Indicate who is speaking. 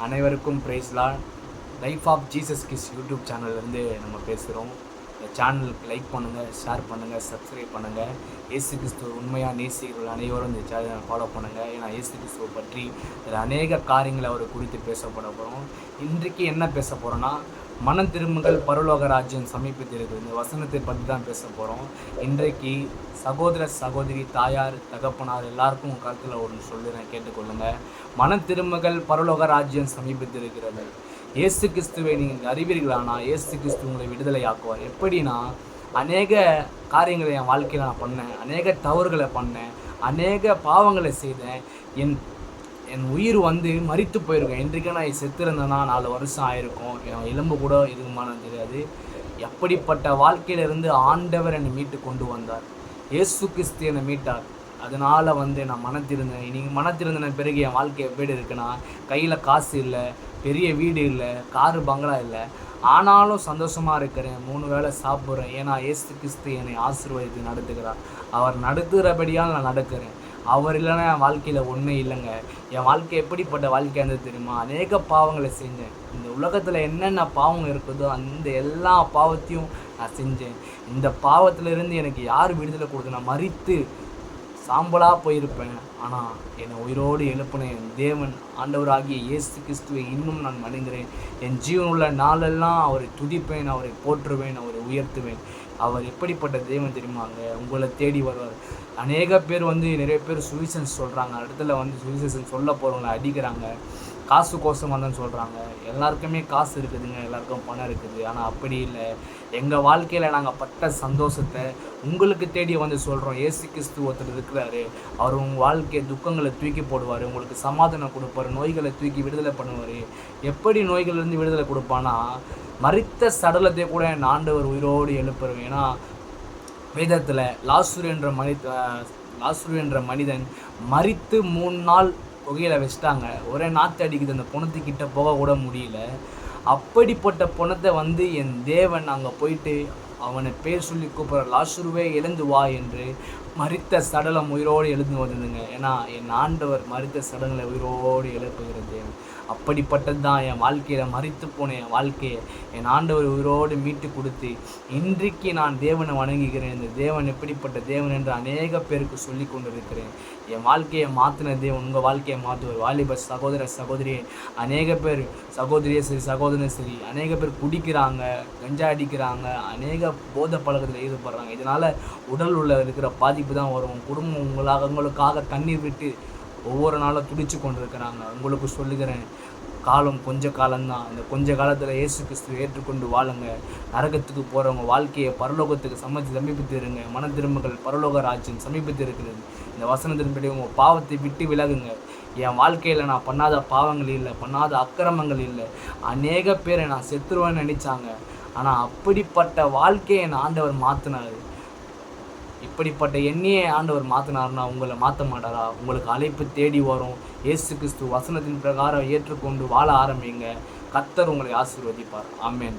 Speaker 1: அனைவருக்கும் praise lord. Life of Jesus கிஸ் YouTube சேனல்லேருந்து நம்ம பேசுகிறோம். இந்த சேனலுக்கு லைக் பண்ணுங்கள், ஷேர் பண்ணுங்கள், சப்ஸ்கிரைப் பண்ணுங்கள். இயேசு கிறிஸ்துவ உண்மையாக நேசிக்கிறவர்கள் அனைவரும் இந்த சேனலை ஃபாலோ பண்ணுங்கள். ஏன்னா இயேசு கிறிஸ்துவை பற்றி இதில் அநேக காரியங்களை அவர் குறித்து பேசப்பட போகிறோம். இன்றைக்கு என்ன பேச போகிறோன்னா, மனம் திரும்புங்கள், பரலோக ராஜ்யம் சமீபத்திருக்குது. இந்த வசனத்தை பற்றி தான் பேச போகிறோம். இன்றைக்கு சகோதர சகோதரி, தாயார், தகப்பனார் எல்லாருக்கும் கருத்தில் ஒன்று சொல்லுறேன், கேட்டுக்கொள்ளுங்கள். மனம் திரும்புங்கள், பரலோக ராஜ்யம் சமீபத்திருக்கிறது. இயேசு கிறிஸ்துவை நீங்கள் அறிவீர்களானா இயேசு கிறிஸ்து உங்களை விடுதலை ஆக்குவார். எப்படின்னா, அநேக காரியங்களை என் வாழ்க்கையில் நான் பண்ணேன், அநேக தவறுகளை பண்ணேன், அநேக பாவங்களை செய்தேன். என் உயிர் மரித்து போயிருக்கேன். இன்றைக்கு நான் செத்துருந்தேன்னா 4 வருஷம் ஆயிருக்கும், என் எலும்பு கூட இருக்குமானு தெரியாது. எப்படிப்பட்ட வாழ்க்கையிலிருந்து ஆண்டவர் என்னை மீட்டு கொண்டு வந்தார். இயேசு கிறிஸ்து என்னை மீட்டார். அதனால் நான் மனத்திருந்தேன். இன்றைக்கி மனத்திருந்தின பிறகு என் வாழ்க்கை எப்படி இருக்குன்னா, கையில் காசு இல்லை, பெரிய வீடு இல்லை, காரு பங்களா இல்லை, ஆனாலும் சந்தோஷமாக இருக்கிறேன். 3 வேளை சாப்பிட்றேன். ஏன்னா இயேசு கிறிஸ்து என்னை ஆசீர்வதித்து நடத்துகிறார். அவர் நடத்துகிறபடியால் நான் நடக்கிறேன். அவர் இல்லைன்னா என் வாழ்க்கையில் ஒன்றும் இல்லைங்க. என் வாழ்க்கை எப்படிப்பட்ட வாழ்க்கையாக இருந்தது தெரியுமா? அநேக பாவங்களை செஞ்சேன். இந்த உலகத்தில் என்னென்ன பாவங்கள் இருக்குதோ அந்த எல்லா பாவத்தையும் நான் செஞ்சேன். இந்த பாவத்திலிருந்து எனக்கு யார் விடுதலை கொடுத்து? நான் மரித்து சாம்பலாக போயிருப்பேன். ஆனால் என்னை உயிரோடு எழுப்பின என் தேவன் ஆண்டவராகிய இயேசு கிறிஸ்துவை இன்னும் நான் வணங்குகிறேன். என் ஜீவனுள்ள நாளெல்லாம் அவரை துதிப்பேன், அவரை போற்றுவேன், அவரை உயர்த்துவேன். அவர் எப்படிப்பட்ட தேவன் தெரியுமாங்க? உங்களை தேடி வருவார். அநேக பேர் நிறைய பேர் சுவிசேஷன் சொல்கிறாங்க, இடத்துல சுவிசேஷன் சொல்ல போகிறவங்களை அடிக்கிறாங்க, காசு கோசம் வந்தேன்னு சொல்கிறாங்க. எல்லாருக்குமே காசு இருக்குதுங்க, எல்லாருக்கும் பணம் இருக்குது. ஆனால் அப்படி இல்லை. எங்கள் வாழ்க்கையில் நாங்கள் பட்ட சந்தோஷத்தை உங்களுக்கு தேடி சொல்கிறோம். இயேசு கிறிஸ்து ஒருத்தர் இருக்கிறாரு. அவர் உங்கள் வாழ்க்கையை துக்கங்களை தூக்கி போடுவார், உங்களுக்கு சமாதானம் கொடுப்பார், நோய்களை தூக்கி விடுதலை பண்ணுவார். எப்படி நோய்கள்லேருந்து விடுதலை கொடுப்பானா, மரித்த சடலத்தை கூட என் ஆண்டவர் உயிரோடு எழுப்புறேன். ஏன்னா வேதத்தில் லாசரு என்ற மனிதன் மரித்து 3 நாள் புகையில் வச்சிட்டாங்க. ஒரே நாற்று அடிக்குது, அந்த பொணத்துக்கிட்ட போக கூட முடியல. அப்படிப்பட்ட பொணத்தை என் தேவன் அங்கே போயிட்டு அவனை பேர் சொல்லி கூப்பிட்ற, லாசருவே எழுந்து வா என்று மரித்த சடலம் உயிரோடு எழுந்து வந்ததுங்க. ஏன்னா என் ஆண்டவர் மரித்த சடலங்களை உயிரோடு எழுப்புகிறது. அப்படிப்பட்டது தான் என் வாழ்க்கையில் மரித்து போன என் வாழ்க்கையை என் ஆண்டவர் உயிரோடு மீட்டு கொடுத்து இன்றைக்கு நான் தேவனை வணங்குகிறேன். இந்த தேவன் எப்படிப்பட்ட தேவன் என்று அநேக பேருக்கு சொல்லி கொண்டு இருக்கிறேன். என் வாழ்க்கையை மாற்றின தேவன் உங்கள் வாழ்க்கையை மாற்றுவார். வாலிபர் சகோதர சகோதரியே, அநேக பேர் சகோதரியே சரி, சகோதரனும் சரி, அநேக பேர் குடிக்கிறாங்க, கஞ்சா அடிக்கிறாங்க, அநேக போதை பழக்கத்தில் ஈடுபடுறாங்க. இதனால் உடல் உள்ள இருக்கிற பாதிப்பு தான் வரும். குடும்பம் உங்களுக்காக கண்ணீர் விட்டு ஒவ்வொரு நாளும் துடிச்சு கொண்டு இருக்கிறாங்க. உங்களுக்கு சொல்லுகிறேன், காலம் கொஞ்ச காலம்தான். இந்த கொஞ்ச காலத்தில் இயேசு கிறிஸ்துவை ஏற்றுக்கொண்டு வாழுங்க. நரகத்துக்கு போகிறவங்க வாழ்க்கையை பரலோகத்துக்கு சமீபத்திருங்க. மன திரும்புகள், பரலோக ராஜ்யம் சமீபத்தில் இருக்கிறது. இந்த வசனத்தின்படி உங்கள் பாவத்தை விட்டு விலகுங்க. என் வாழ்க்கையில் நான் பண்ணாத பாவங்கள் இல்லை, பண்ணாத அக்கிரமங்கள் இல்லை. அநேக பேரை நான் செத்துருவேன்னு நினச்சாங்க. ஆனால் அப்படிப்பட்ட வாழ்க்கையை என் ஆண்டவர் மாற்றினார். இப்படிப்பட்ட எண்ணியை ஆண்டவர் மாற்றினார்னா உங்களை மாற்ற மாட்டாரா? உங்களுக்கு அழைப்பு தேடி வரும். இயேசு கிறிஸ்து வசனத்தின் பிரகாரம் ஏற்றுக்கொண்டு வாழ ஆரம்பிங்க. கர்த்தர் உங்களை ஆசீர்வதிப்பார். ஆமென்.